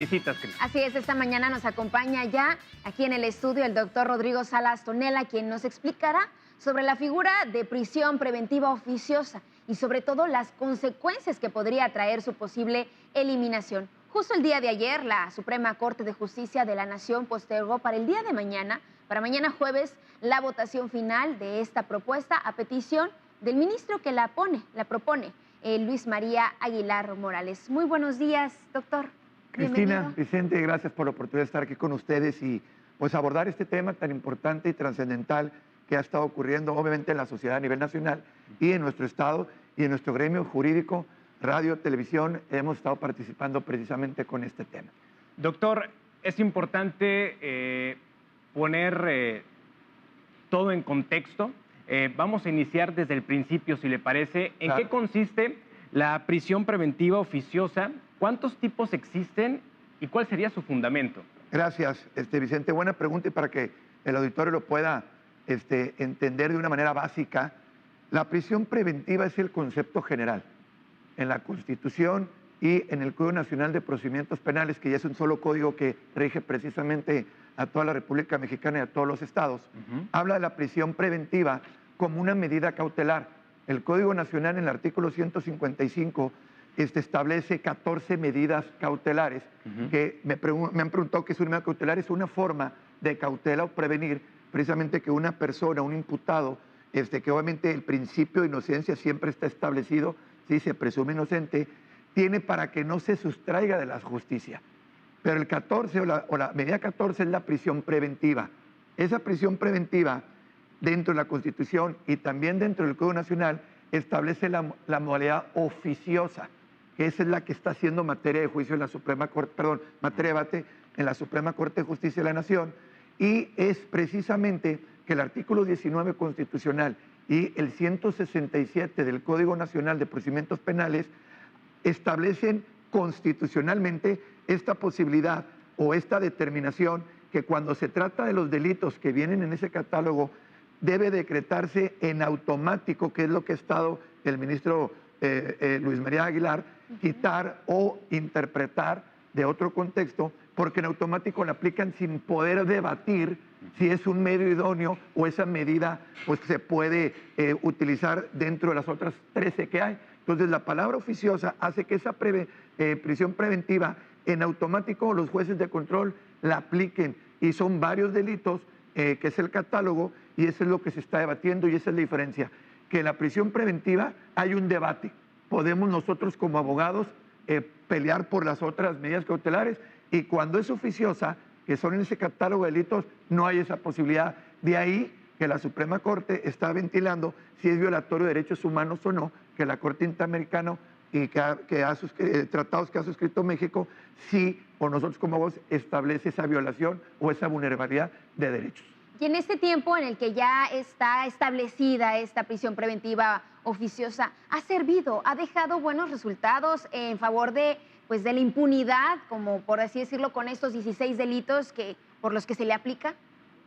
Visitas, Cris. Así es, esta mañana nos acompaña ya aquí en el estudio el doctor Rodrigo Salas Tonela, quien nos explicará sobre la figura de prisión preventiva oficiosa y sobre todo las consecuencias que podría traer su posible eliminación. Justo el día de ayer, la Suprema Corte de Justicia de la Nación postergó para el día de mañana, para mañana jueves, la votación final de esta propuesta a petición del ministro que la propone, Luis María Aguilar Morales. Muy buenos días, doctor. Cristina, Vicente, gracias por la oportunidad de estar aquí con ustedes y pues abordar este tema tan importante y trascendental que ha estado ocurriendo obviamente en la sociedad a nivel nacional y en nuestro estado y en nuestro gremio jurídico, radio, televisión, hemos estado participando precisamente con este tema. Doctor, es importante poner todo en contexto. Vamos a iniciar desde el principio, si le parece. ¿En qué consiste la prisión preventiva oficiosa? ¿Cuántos tipos existen y cuál sería su fundamento? Gracias, Vicente. Buena pregunta y para que el auditorio lo pueda entender de una manera básica, la prisión preventiva es el concepto general en la Constitución y en el Código Nacional de Procedimientos Penales, que ya es un solo código que rige precisamente a toda la República Mexicana y a todos los estados. Habla de la prisión preventiva como una medida cautelar. El Código Nacional en el artículo 155 establece 14 medidas cautelares que me han preguntado qué es una medida cautelar. Es una forma de cautela o prevenir precisamente que una persona, un imputado, que obviamente el principio de inocencia siempre está establecido, si se presume inocente, tiene para que no se sustraiga de la justicia. Pero el 14 o la medida 14 es la prisión preventiva. Esa prisión preventiva dentro de la Constitución y también dentro del Código Nacional establece la modalidad oficiosa, que esa es la que está haciendo materia de juicio en la Suprema Corte, perdón, materia de debate en la Suprema Corte de Justicia de la Nación, y es precisamente que el artículo 19 constitucional y el 167 del Código Nacional de Procedimientos Penales establecen constitucionalmente esta posibilidad o esta determinación que cuando se trata de los delitos que vienen en ese catálogo debe decretarse en automático, que es lo que ha estado el ministro Luis María Aguilar, quitar o interpretar de otro contexto, porque en automático la aplican sin poder debatir si es un medio idóneo o esa medida pues se puede utilizar dentro de las otras 13 que hay. Entonces la palabra oficiosa hace que esa prisión preventiva en automático los jueces de control la apliquen y son varios delitos que es el catálogo y eso es lo que se está debatiendo y esa es la diferencia, que en la prisión preventiva hay un debate. Podemos nosotros como abogados pelear por las otras medidas cautelares y cuando es oficiosa, que son en ese catálogo de delitos, no hay esa posibilidad. De ahí que la Suprema Corte está ventilando si es violatorio de derechos humanos o no, que la Corte Interamericana y tratados que ha suscrito México, sí, o nosotros como abogados, establece esa violación o esa vulnerabilidad de derechos. Y en este tiempo en el que ya está establecida esta prisión preventiva oficiosa, ¿ha servido, ha dejado buenos resultados en favor de la impunidad, como por así decirlo, con estos 16 delitos por los que se le aplica?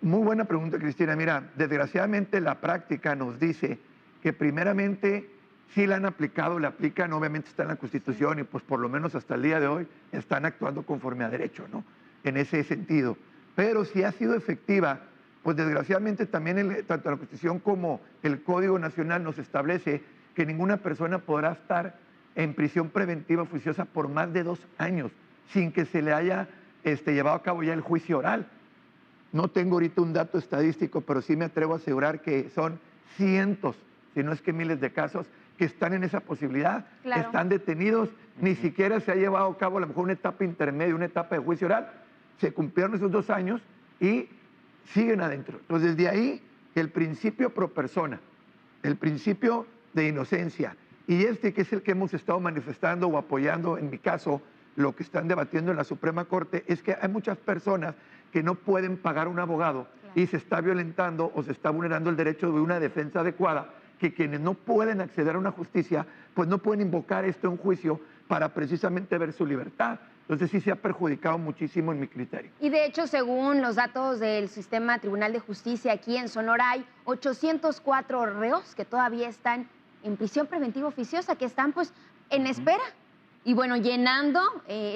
Muy buena pregunta, Cristina. Mira, desgraciadamente la práctica nos dice que primeramente sí la han aplicado, la aplican, obviamente está en la Constitución y pues por lo menos hasta el día de hoy están actuando conforme a derecho, ¿no? En ese sentido. Pero si ha sido efectiva, pues desgraciadamente también tanto la Constitución como el Código Nacional nos establece que ninguna persona podrá estar en prisión preventiva oficiosa por más de 2 años sin que se le haya llevado a cabo ya el juicio oral. No tengo ahorita un dato estadístico, pero sí me atrevo a asegurar que son cientos, si no es que miles de casos que están en esa posibilidad, están detenidos, ni siquiera se ha llevado a cabo a lo mejor una etapa intermedia, una etapa de juicio oral, se cumplieron esos 2 años y siguen adentro. Entonces, de ahí el principio pro persona, el principio de inocencia, y que es el que hemos estado manifestando o apoyando, en mi caso, lo que están debatiendo en la Suprema Corte, es que hay muchas personas que no pueden pagar un abogado y se está violentando o se está vulnerando el derecho de una defensa adecuada, que quienes no pueden acceder a una justicia, pues no pueden invocar esto en juicio para precisamente ver su libertad. Entonces sí se ha perjudicado muchísimo en mi criterio. Y de hecho, según los datos del Sistema Tribunal de Justicia aquí en Sonora, hay 804 reos que todavía están en prisión preventiva oficiosa, que están pues en espera Y bueno, llenando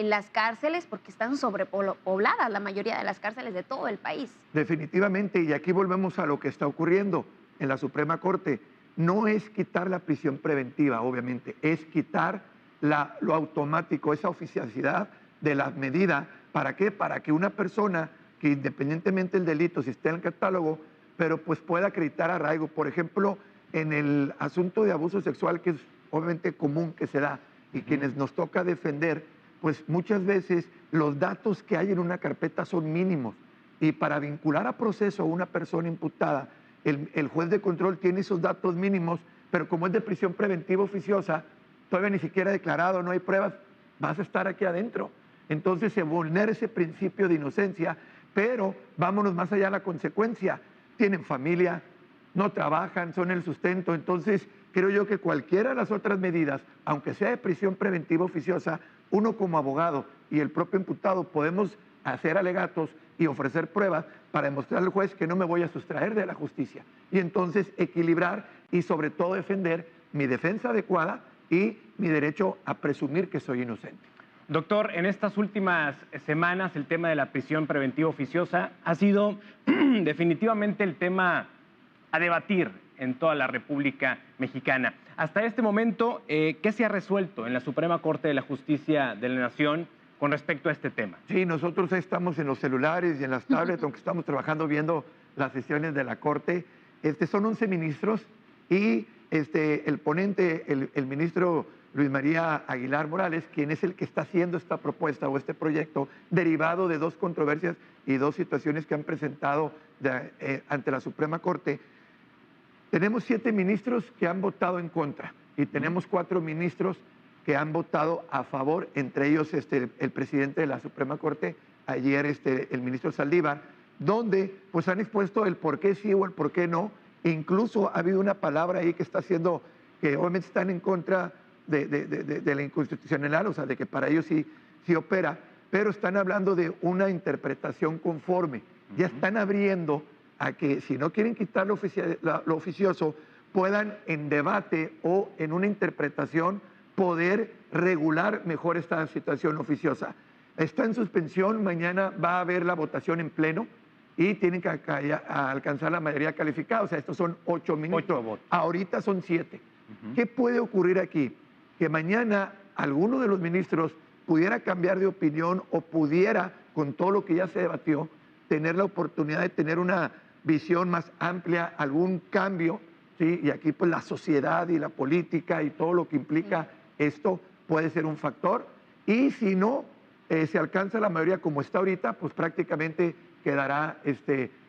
las cárceles porque están sobrepobladas la mayoría de las cárceles de todo el país. Definitivamente, y aquí volvemos a lo que está ocurriendo en la Suprema Corte. No es quitar la prisión preventiva, obviamente, es quitar lo automático, esa oficiosidad de la medida. ¿Para qué? Para que una persona que independientemente del delito, si está en el catálogo, pero pues pueda acreditar arraigo. Por ejemplo, en el asunto de abuso sexual, que es obviamente común que se da, y quienes nos toca defender, pues muchas veces los datos que hay en una carpeta son mínimos. Y para vincular a proceso a una persona imputada, el juez de control tiene esos datos mínimos, pero como es de prisión preventiva oficiosa, todavía ni siquiera declarado, no hay pruebas, vas a estar aquí adentro. Entonces se vulnera ese principio de inocencia, pero vámonos más allá de la consecuencia. Tienen familia, no trabajan, son el sustento. Entonces creo yo que cualquiera de las otras medidas, aunque sea de prisión preventiva oficiosa, uno como abogado y el propio imputado podemos hacer alegatos y ofrecer pruebas para demostrar al juez que no me voy a sustraer de la justicia. Y entonces equilibrar y sobre todo defender mi defensa adecuada y mi derecho a presumir que soy inocente. Doctor, en estas últimas semanas el tema de la prisión preventiva oficiosa ha sido definitivamente el tema a debatir en toda la República Mexicana. Hasta este momento, ¿qué se ha resuelto en la Suprema Corte de la Justicia de la Nación con respecto a este tema? Sí, nosotros estamos en los celulares y en las tablets, aunque estamos trabajando viendo las sesiones de la Corte. Son 11 ministros y el ponente, el ministro Luis María Aguilar Morales, quien es el que está haciendo esta propuesta o este proyecto, derivado de dos controversias y dos situaciones que han presentado ante la Suprema Corte. Tenemos 7 ministros que han votado en contra y tenemos 4 ministros que han votado a favor, entre ellos el presidente de la Suprema Corte, ayer el ministro Saldívar, donde pues han expuesto el por qué sí o el por qué no. Incluso ha habido una palabra ahí que está haciendo, que obviamente están en contra de la inconstitucionalidad, o sea, de que para ellos sí opera, pero están hablando de una interpretación conforme. Ya están abriendo a que si no quieren quitar lo oficioso, puedan en debate o en una interpretación poder regular mejor esta situación oficiosa. Está en suspensión, mañana va a haber la votación en pleno y tienen que alcanzar la mayoría calificada, o sea, estos son 8 ministros, ahorita son 7. ¿Qué puede ocurrir aquí? Que mañana alguno de los ministros pudiera cambiar de opinión o pudiera, con todo lo que ya se debatió, tener la oportunidad de tener una visión más amplia, algún cambio, ¿sí? Y aquí pues la sociedad y la política y todo lo que implica esto puede ser un factor. Y si no se alcanza la mayoría como está ahorita, pues prácticamente quedará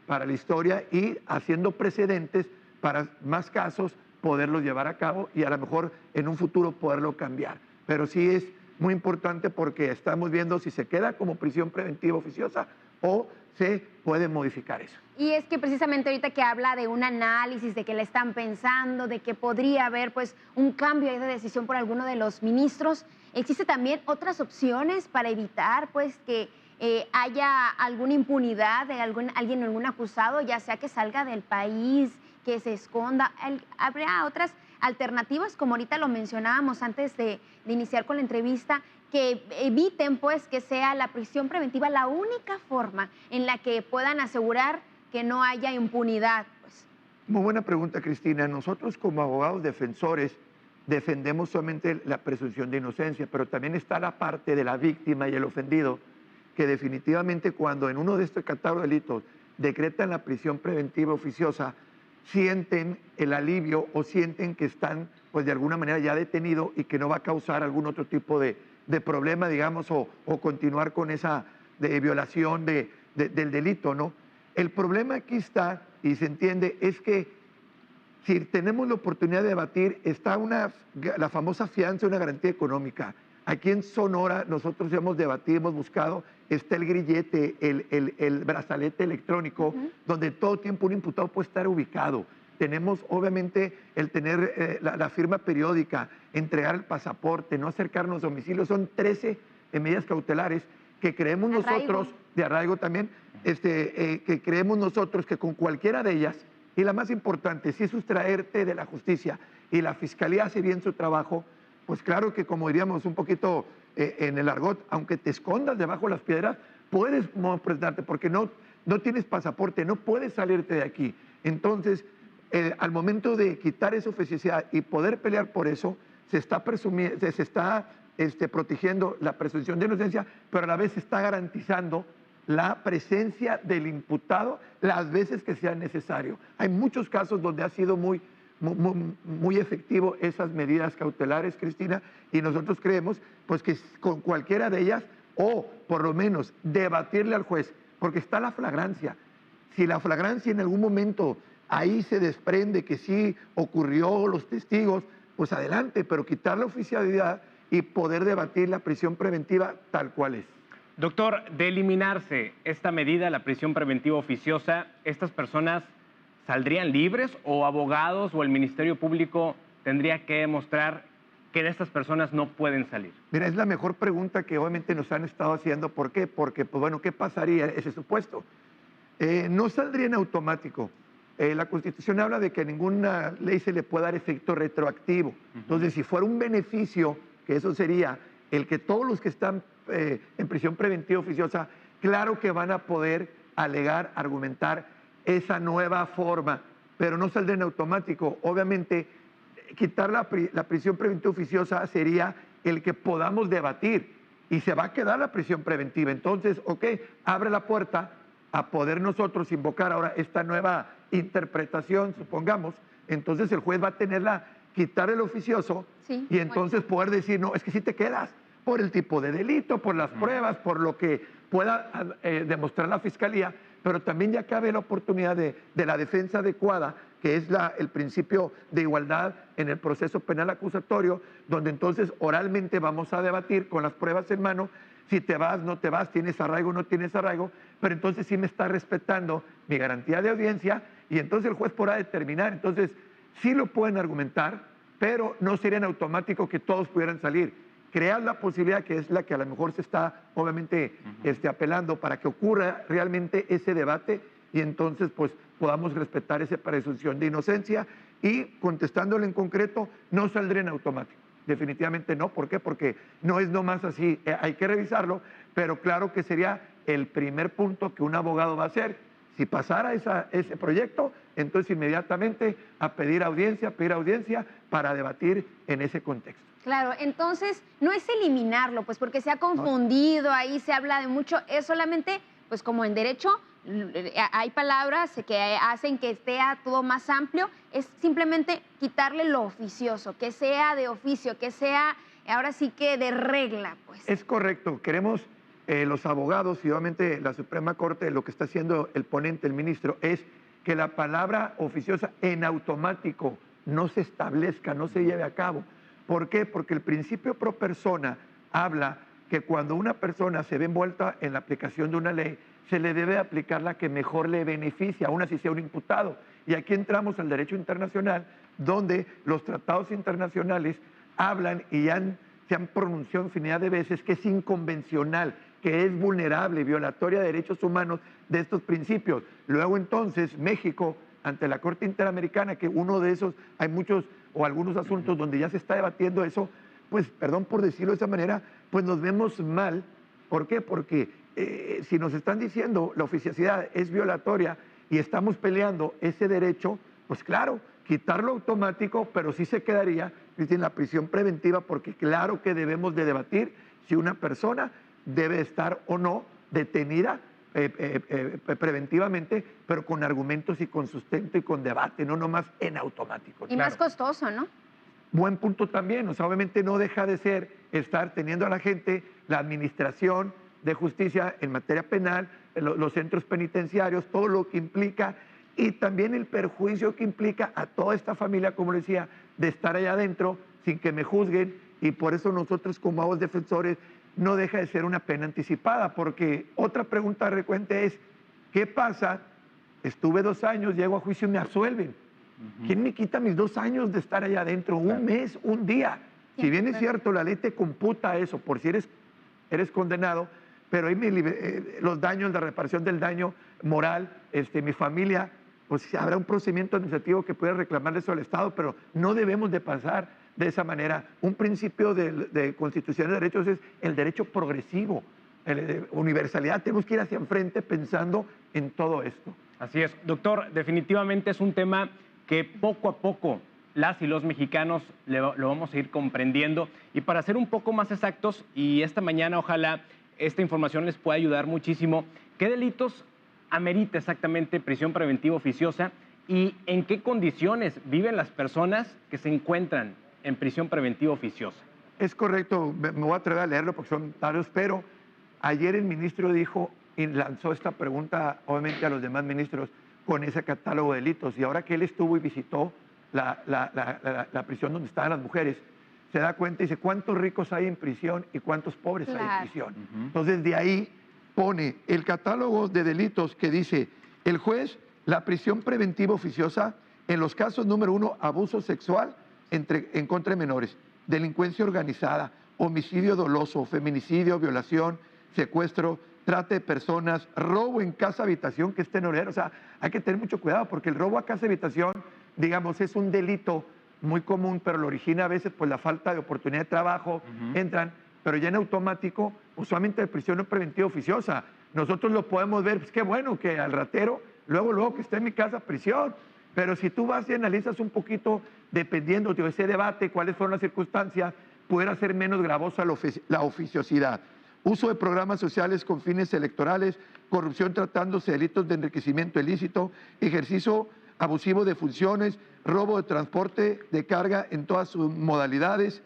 para la historia y haciendo precedentes para más casos poderlos llevar a cabo y a lo mejor en un futuro poderlo cambiar. Pero sí es muy importante porque estamos viendo si se queda como prisión preventiva oficiosa o se puede modificar eso. Y es que precisamente ahorita que habla de un análisis, de que le están pensando, de que podría haber pues un cambio de decisión por alguno de los ministros, ¿existe también otras opciones para evitar pues que haya alguna impunidad de algún acusado, ya sea que salga del país, que se esconda? ¿Habría otras alternativas, como ahorita lo mencionábamos antes de iniciar con la entrevista, que eviten pues que sea la prisión preventiva la única forma en la que puedan asegurar que no haya impunidad? Pues. Muy buena pregunta, Cristina. Nosotros como abogados defensores defendemos solamente la presunción de inocencia, pero también está la parte de la víctima y el ofendido, que definitivamente cuando en uno de estos catálogos de delitos decretan la prisión preventiva oficiosa, sienten el alivio o sienten que están pues de alguna manera ya detenidos y que no va a causar algún otro tipo de problema, digamos, o continuar con esa violación del delito, ¿no? El problema aquí está, y se entiende, es que si tenemos la oportunidad de debatir, está la famosa fianza, una garantía económica. Aquí en Sonora nosotros hemos debatido, hemos buscado, está el grillete, el brazalete electrónico, donde todo tiempo un imputado puede estar ubicado. Tenemos obviamente el tener la firma periódica, entregar el pasaporte, no acercarnos a domicilio. Son 13 medidas cautelares que creemos nosotros, de arraigo también, que creemos nosotros que con cualquiera de ellas, y la más importante, si es sustraerte de la justicia y la fiscalía hace bien su trabajo, pues claro que como diríamos un poquito en el argot, aunque te escondas debajo de las piedras, puedes prestarte porque no tienes pasaporte, no puedes salirte de aquí. Entonces, al momento de quitar esa oficiosidad y poder pelear por eso, se está protegiendo la presunción de inocencia, pero a la vez se está garantizando la presencia del imputado las veces que sea necesario. Hay muchos casos donde ha sido muy efectivo esas medidas cautelares, Cristina, y nosotros creemos pues, que con cualquiera de ellas, o por lo menos debatirle al juez, porque está la flagrancia. Si la flagrancia en algún momento ahí se desprende que sí ocurrió, los testigos, pues adelante, pero quitar la oficialidad y poder debatir la prisión preventiva tal cual es. Doctor, de eliminarse esta medida, la prisión preventiva oficiosa, ¿estas personas saldrían libres o abogados o el Ministerio Público tendría que demostrar que de estas personas no pueden salir? Mira, es la mejor pregunta que obviamente nos han estado haciendo. ¿Por qué? Porque, pues bueno, ¿qué pasaría ese supuesto? No saldría en automático. La Constitución habla de que a ninguna ley se le puede dar efecto retroactivo. Entonces, si fuera un beneficio, que eso sería el que todos los que están en prisión preventiva oficiosa, claro que van a poder alegar, argumentar esa nueva forma, pero no saldría en automático. Obviamente, quitar la prisión preventiva oficiosa sería el que podamos debatir y se va a quedar la prisión preventiva. Entonces, ok, abre la puerta a poder nosotros invocar ahora esta nueva interpretación, supongamos. Entonces el juez va a quitar el oficioso y entonces poder decir, no, es que sí te quedas por el tipo de delito, por las pruebas, por lo que pueda demostrar la fiscalía, pero también ya cabe la oportunidad de la defensa adecuada, que es el principio de igualdad en el proceso penal acusatorio, donde entonces oralmente vamos a debatir con las pruebas en mano si te vas, no te vas, tienes arraigo, no tienes arraigo, pero entonces sí me está respetando mi garantía de audiencia y entonces el juez podrá determinar. Entonces sí lo pueden argumentar, pero no sería en automático que todos pudieran salir. Crear la posibilidad, que es la que a lo mejor se está obviamente apelando, para que ocurra realmente ese debate y entonces pues podamos respetar esa presunción de inocencia y contestándole en concreto, no saldría en automático. Definitivamente no. ¿Por qué? Porque no es nomás así, hay que revisarlo, pero claro que sería el primer punto que un abogado va a hacer. Si pasara ese proyecto, entonces inmediatamente a pedir audiencia para debatir en ese contexto. Claro, entonces no es eliminarlo, pues porque se ha confundido, ahí se habla de mucho, es solamente, pues como en derecho, hay palabras que hacen que esté todo más amplio, es simplemente quitarle lo oficioso, que sea de oficio, que sea ahora sí que de regla, pues. Es correcto, queremos los abogados y obviamente la Suprema Corte, lo que está haciendo el ponente, el ministro, es que la palabra oficiosa en automático no se establezca, no se lleve a cabo. ¿Por qué? Porque el principio pro persona habla que cuando una persona se ve envuelta en la aplicación de una ley, se le debe aplicar la que mejor le beneficia, aún así sea un imputado. Y aquí entramos al derecho internacional, donde los tratados internacionales hablan y se han pronunciado infinidad de veces que es inconvencional, que es vulnerable, violatoria de derechos humanos de estos principios. Luego entonces México, ante la Corte Interamericana, que uno de esos, hay muchos o algunos asuntos donde ya se está debatiendo eso, pues perdón por decirlo de esa manera, pues nos vemos mal. ¿Por qué? Porque si nos están diciendo la oficiosidad es violatoria y estamos peleando ese derecho, pues claro, quitarlo automático, pero sí se quedaría en la prisión preventiva, porque claro que debemos de debatir si una persona debe estar o no detenida preventivamente, pero con argumentos y con sustento y con debate, no nomás en automático. Y más costoso, ¿no? Buen punto también, o sea, obviamente no deja de ser estar teniendo a la gente la administración de justicia en materia penal, los centros penitenciarios, todo lo que implica y también el perjuicio que implica a toda esta familia, como le decía, de estar allá adentro sin que me juzguen, y por eso nosotros como abogados defensores no deja de ser una pena anticipada, porque otra pregunta frecuente es, ¿qué pasa? Estuve 2 años, llego a juicio y me absuelven. ¿Quién me quita mis 2 años de estar allá adentro? Un mes, un día. Si bien es cierto, la ley te computa eso por si eres condenado, pero ahí los daños, la reparación del daño moral, mi familia, pues habrá un procedimiento administrativo que pueda reclamarle eso al Estado, pero no debemos de pasar de esa manera. Un principio de constitución de derechos es el derecho progresivo, universalidad. Tenemos que ir hacia enfrente pensando en todo esto. Así es. Doctor, definitivamente es un tema que poco a poco las y los mexicanos lo vamos a ir comprendiendo. Y para ser un poco más exactos, y esta mañana ojalá esta información les pueda ayudar muchísimo, ¿qué delitos amerita exactamente prisión preventiva oficiosa y en qué condiciones viven las personas que se encuentran en prisión preventiva oficiosa? Es correcto, me voy a atrever a leerlo porque son varios, pero ayer el ministro dijo y lanzó esta pregunta, obviamente, a los demás ministros con ese catálogo de delitos. Y ahora que él estuvo y visitó la prisión donde estaban las mujeres, se da cuenta y dice, ¿cuántos ricos hay en prisión y cuántos pobres hay en prisión? Entonces, de ahí pone el catálogo de delitos que dice, el juez, la prisión preventiva oficiosa, en los casos número 1, abuso sexual en contra de menores, delincuencia organizada, homicidio doloso, feminicidio, violación, secuestro, trata de personas, robo en casa habitación, que es tenorero. O sea, hay que tener mucho cuidado porque el robo a casa habitación, digamos, es un delito muy común, pero lo origina a veces pues la falta de oportunidad de trabajo, entran, pero ya en automático, usualmente de prisión preventiva oficiosa. Nosotros lo podemos ver, pues qué bueno que al ratero, luego que esté en mi casa, prisión. Pero si tú vas y analizas un poquito, dependiendo de ese debate, cuáles fueron las circunstancias, pudiera ser menos gravosa la oficiosidad. Uso de programas sociales con fines electorales, corrupción tratándose de delitos de enriquecimiento ilícito, ejercicio abusivo de funciones, robo de transporte de carga en todas sus modalidades,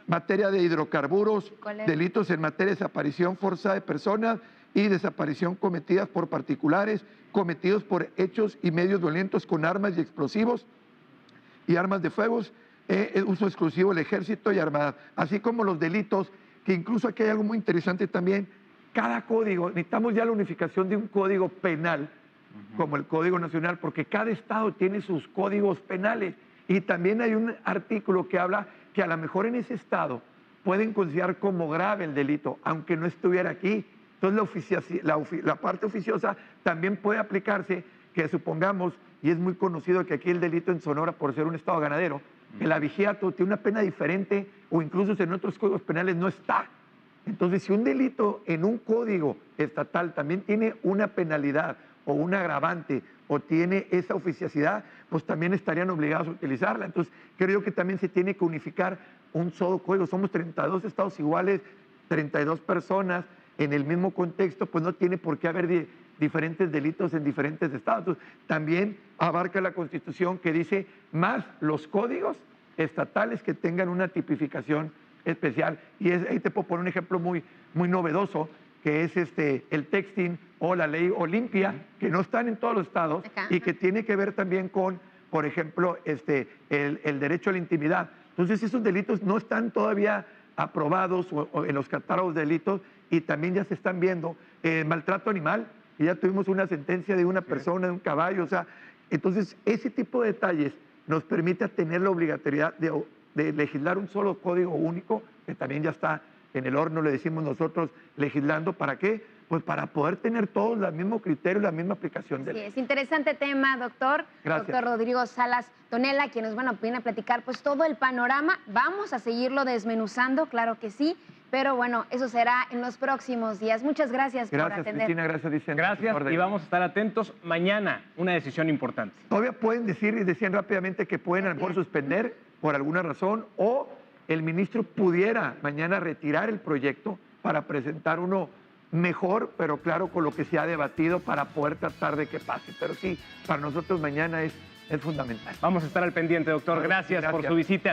materia de hidrocarburos, delitos en materia de desaparición forzada de personas y desaparición cometidas por particulares, cometidos por hechos y medios violentos con armas y explosivos y armas de fuego, uso exclusivo del ejército y armadas, así como los delitos, que incluso aquí hay algo muy interesante también, cada código, necesitamos ya la unificación de un código penal, como el Código Nacional, porque cada estado tiene sus códigos penales, y también hay un artículo que habla que a lo mejor en ese estado pueden considerar como grave el delito, aunque no estuviera aquí. Entonces la parte oficiosa también puede aplicarse, que supongamos, y es muy conocido que aquí el delito en Sonora, por ser un estado ganadero, el abigeato tiene una pena diferente, o incluso en otros códigos penales no está. Entonces, si un delito en un código estatal también tiene una penalidad o un agravante o tiene esa oficiosidad, pues también estarían obligados a utilizarla. Entonces, creo que también se tiene que unificar un solo código. Somos 32 estados iguales, 32 personas en el mismo contexto, pues no tiene por qué haber diferentes delitos en diferentes estados. Entonces, también abarca la Constitución que dice más los códigos estatales que tengan una tipificación especial. Y ahí te puedo poner un ejemplo muy novedoso, que es el texting o la ley Olimpia, que no están en todos los estados y que tiene que ver también con, por ejemplo, el derecho a la intimidad. Entonces, esos delitos no están todavía aprobados o en los catálogos de delitos, y también ya se están viendo maltrato animal, y ya tuvimos una sentencia de una persona, de un caballo. O sea, entonces ese tipo de detalles nos permite tener la obligatoriedad de legislar un solo código único, que también ya está en el horno, le decimos nosotros, legislando. ¿Para qué? Pues para poder tener todos el mismo criterio, la misma aplicación de ley. Es interesante tema, doctor. Gracias. Doctor Rodrigo Salas Tonela, quien nos viene a platicar pues todo el panorama. Vamos a seguirlo desmenuzando, claro que sí, pero bueno, eso será en los próximos días. Muchas gracias por atender. Gracias, Cristina, gracias, Vicente. Gracias, y vamos a estar atentos. Mañana, una decisión importante. Todavía pueden decir, y decían rápidamente que pueden a lo mejor suspender por alguna razón, o el ministro pudiera mañana retirar el proyecto para presentar uno mejor, pero claro, con lo que se ha debatido para poder tratar de que pase. Pero sí, para nosotros mañana es fundamental. Vamos a estar al pendiente, doctor. Gracias por su visita.